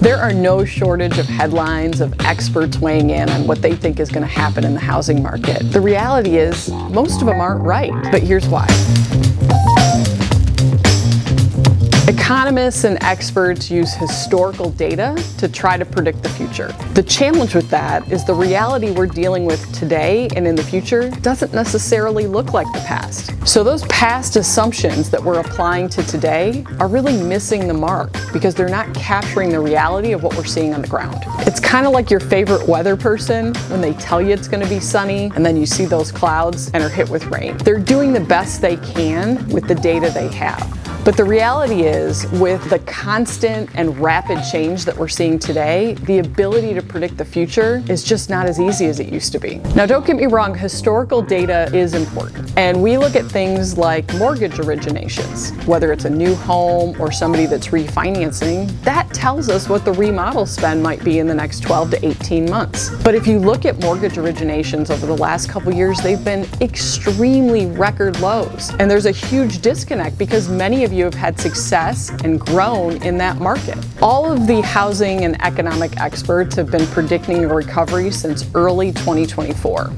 There are no shortage of headlines of experts weighing in on what they think is going to happen in the housing market. The reality is, most of them aren't right, but here's why. Economists and experts use historical data to try to predict the future. The challenge with that is the reality we're dealing with today and in the future doesn't necessarily look like the past. So those past assumptions that we're applying to today are really missing the mark because they're not capturing the reality of what we're seeing on the ground. It's kind of like your favorite weather person when they tell you it's going to be sunny and then you see those clouds and are hit with rain. They're doing the best they can with the data they have. But the reality is, with the constant and rapid change that we're seeing today, the ability to predict the future is just not as easy as it used to be. Now, don't get me wrong, historical data is important. And we look at things like mortgage originations, whether it's a new home or somebody that's refinancing, that tells us what the remodel spend might be in the next 12 to 18 months. But if you look at mortgage originations over the last couple years, they've been extremely record lows. And there's a huge disconnect because many of you have had success and grown in that market. All of the housing and economic experts have been predicting a recovery since early 2024.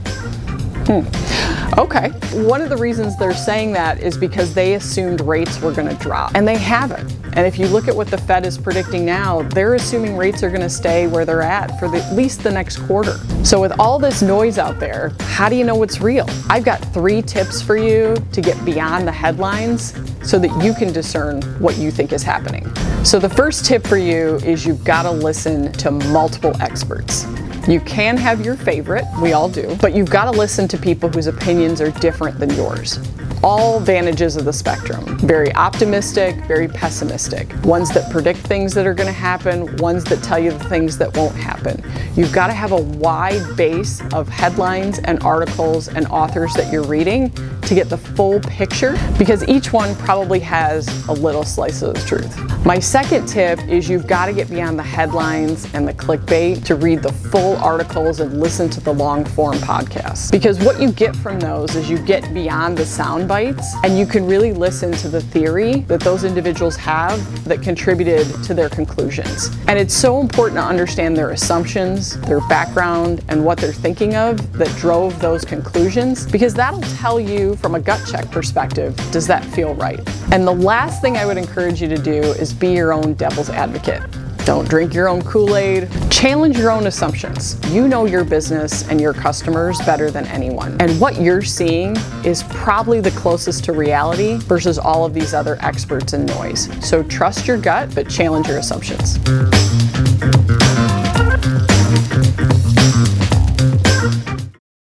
Okay. One of the reasons they're saying that is because they assumed rates were going to drop, and they haven't. And if you look at what the Fed is predicting now, they're assuming rates are going to stay where they're at for at least the next quarter. So with all this noise out there, how do you know what's real? I've got 3 tips for you to get beyond the headlines so that you can discern what you think is happening. So the first tip for you is you've got to listen to multiple experts. You can have your favorite, we all do, but you've got to listen to people whose opinions are different than yours. All vantages of the spectrum. Very optimistic, very pessimistic. Ones that predict things that are going to happen, ones that tell you the things that won't happen. You've got to have a wide base of headlines and articles and authors that you're reading to get the full picture, because each one probably has a little slice of the truth. My second tip is you've got to get beyond the headlines and the clickbait to read the full articles and listen to the long form podcasts. Because what you get from those is you get beyond the sound bites and you can really listen to the theory that those individuals have that contributed to their conclusions. And it's so important to understand their assumptions, their background, and what they're thinking of that drove those conclusions, because that'll tell you from a gut check perspective, does that feel right? And the last thing I would encourage you to do is be your own devil's advocate. Don't drink your own Kool-Aid. Challenge your own assumptions. You know your business and your customers better than anyone. And what you're seeing is probably the closest to reality versus all of these other experts and noise. So trust your gut, but challenge your assumptions.